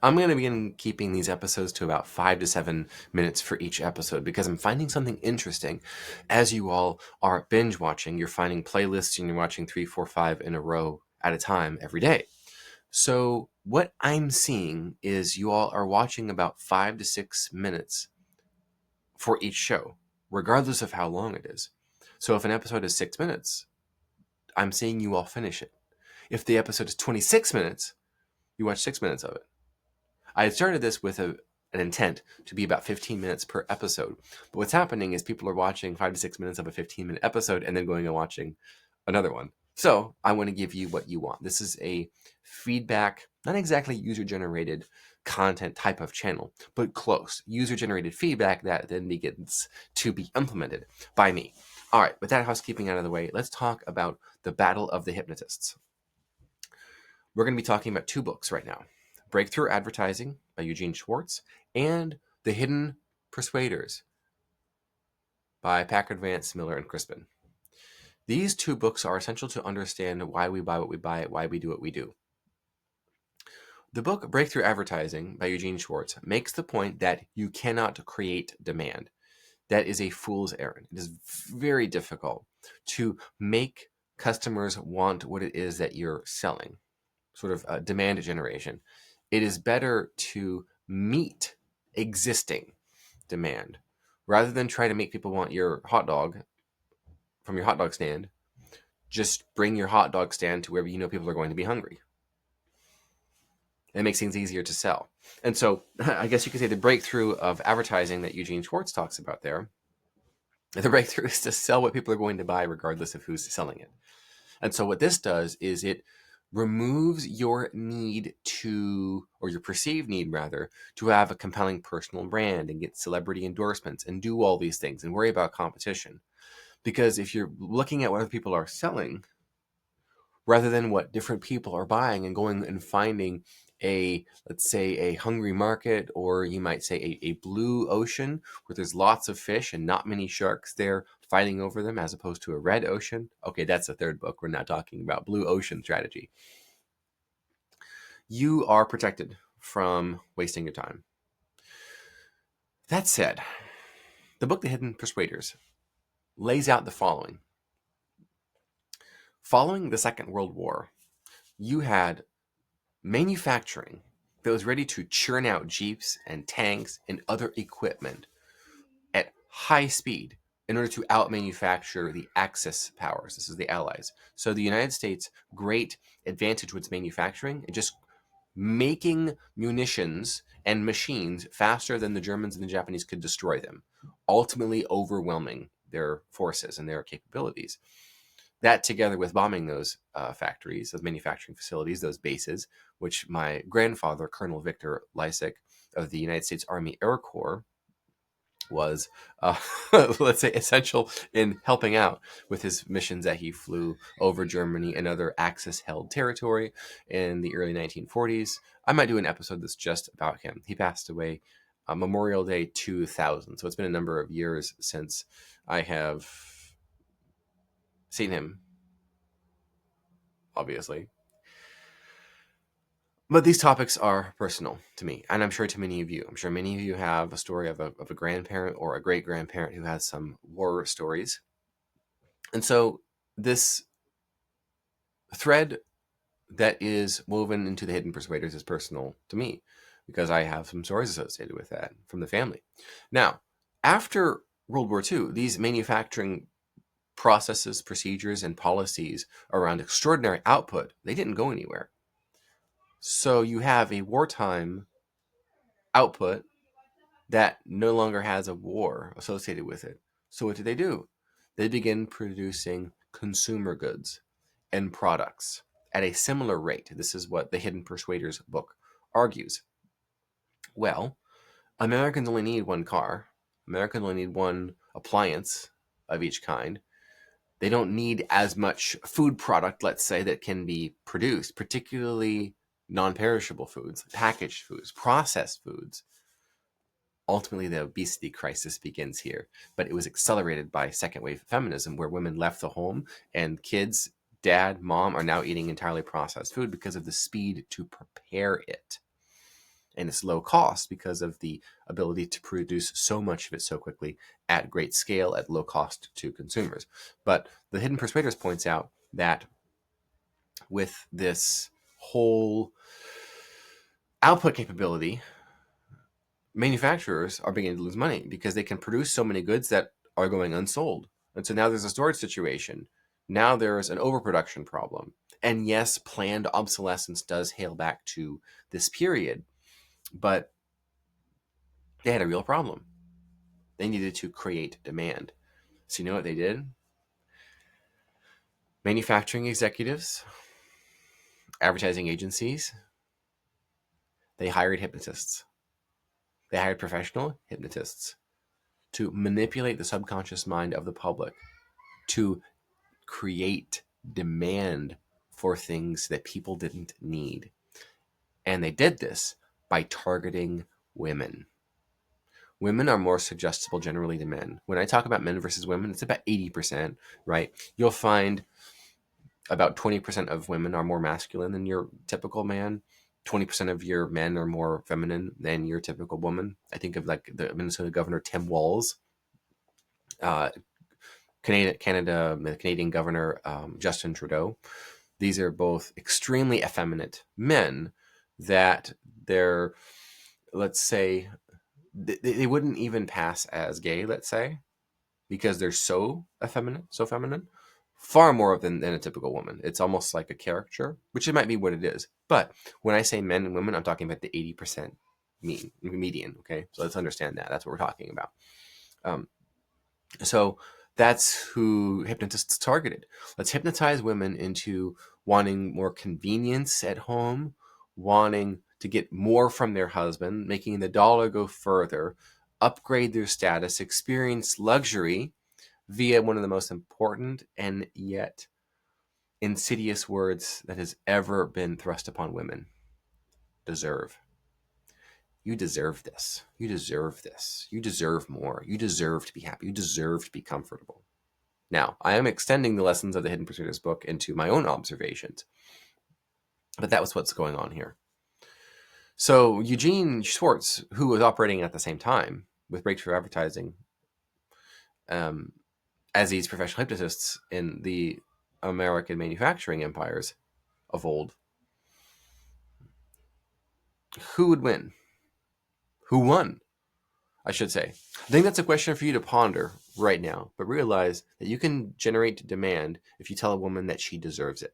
I'm going to begin keeping these episodes to about 5 to 7 minutes for each episode because I'm finding something interesting. As you all are binge watching, you're finding playlists and you're watching 3, 4, 5 in a row at a time every day. So what I'm seeing is you all are watching about 5 to 6 minutes for each show, regardless of how long it is. So if an episode is 6 minutes, I'm seeing you all finish it. If the episode is 26 minutes, you watch 6 minutes of it. I had started this with an intent to be about 15 minutes per episode. But what's happening is people are watching 5 to 6 minutes of a 15-minute episode and then going and watching another one. So I want to give you what you want. This is a feedback, not exactly user-generated content type of channel, but close. User-generated feedback that then begins to be implemented by me. All right, with that housekeeping out of the way, let's talk about the Battle of the Hypnotists. We're going to be talking about 2 books right now. Breakthrough Advertising by Eugene Schwartz and The Hidden Persuaders by Packard, Vance, Miller, and Crispin. These 2 books are essential to understand why we buy what we buy, why we do what we do. The book Breakthrough Advertising by Eugene Schwartz makes the point that you cannot create demand. That is a fool's errand. It is very difficult to make customers want what it is that you're selling, sort of demand generation. It is better to meet existing demand rather than try to make people want your hot dog from your hot dog stand. Just bring your hot dog stand to wherever you know people are going to be hungry. It makes things easier to sell. And so I guess you could say the breakthrough of advertising that Eugene Schwartz talks about there, the breakthrough is to sell what people are going to buy regardless of who's selling it. And so what this does is it removes your need to, or your perceived need rather, to have a compelling personal brand and get celebrity endorsements and do all these things and worry about competition. Because if you're looking at what other people are selling, rather than what different people are buying and going and finding let's say a hungry market, or you might say a blue ocean where there's lots of fish and not many sharks there fighting over them, as opposed to a red ocean. Okay, that's the 3rd book. We're not talking about blue ocean strategy. You are protected from wasting your time. That said, the book The Hidden Persuaders lays out the following. Following the Second World War, you had manufacturing that was ready to churn out jeeps and tanks and other equipment at high speed in order to out-manufacture the Axis powers. This is the Allies. So the United States' great advantage was manufacturing and just making munitions and machines faster than the Germans and the Japanese could destroy them, ultimately overwhelming their forces and their capabilities. That, together with bombing those factories, those manufacturing facilities, those bases, which my grandfather, Colonel Victor Lisec of the United States Army Air Corps, was, let's say, essential in helping out with his missions that he flew over Germany and other Axis-held territory in the early 1940s. I might do an episode that's just about him. He passed away Memorial Day 2000, so it's been a number of years since I have seen him, obviously. But these topics are personal to me, and I'm sure to many of you. I'm sure many of you have a story of a grandparent or a great-grandparent who has some war stories. And so this thread that is woven into The Hidden Persuaders is personal to me because I have some stories associated with that from the family. Now, after World War II, these manufacturing processes, procedures, and policies around extraordinary output, they didn't go anywhere. So you have a wartime output that no longer has a war associated with it. So what do? They begin producing consumer goods and products at a similar rate. This is what the Hidden Persuaders book argues. Well, Americans only need one car. Americans only need one appliance of each kind. They don't need as much food product, let's say, that can be produced, particularly non-perishable foods, packaged foods, processed foods. Ultimately, the obesity crisis begins here, but it was accelerated by second wave feminism, where women left the home and kids, dad, mom, are now eating entirely processed food because of the speed to prepare it. and it's low cost because of the ability to produce so much of it so quickly at great scale at low cost to consumers. But the Hidden Persuaders points out that with this whole output capability, manufacturers are beginning to lose money because they can produce so many goods that are going unsold. And so now there's a storage situation. Now there's an overproduction problem. And yes, planned obsolescence does hail back to this period, but they had a real problem. They needed to create demand. So you know what they did? Manufacturing executives, advertising agencies, they hired hypnotists. They hired professional hypnotists to manipulate the subconscious mind of the public, to create demand for things that people didn't need. And they did this by targeting women. Women are more suggestible generally than men. When I talk about men versus women, it's about 80%, right? You'll find about 20% of women are more masculine than your typical man. 20% of your men are more feminine than your typical woman. I think of like the Minnesota Governor Tim Walz, Canada, the Canadian Governor Justin Trudeau. These are both extremely effeminate men that they're, let's say, they wouldn't even pass as gay, let's say, because they're so effeminate, so feminine, far more than a typical woman. It's almost like a caricature, which it might be what it is. But when I say men and women, I'm talking about the 80% median, okay? So let's understand that. That's what we're talking about. So that's who hypnotists targeted. Let's hypnotize women into wanting more convenience at home, wanting to get more from their husband, making the dollar go further, upgrade their status, experience luxury via one of the most important and yet insidious words that has ever been thrust upon women: deserve. You deserve this. You deserve this. You deserve more. You deserve to be happy. You deserve to be comfortable. Now, I am extending the lessons of the Hidden Persuaders book into my own observations, but that was what's going on here. So Eugene Schwartz, who was operating at the same time with Breakthrough Advertising, as these professional hypnotists in the American manufacturing empires of old, who would win? Who won, I should say? I think that's a question for you to ponder right now, but realize that you can generate demand if you tell a woman that she deserves it.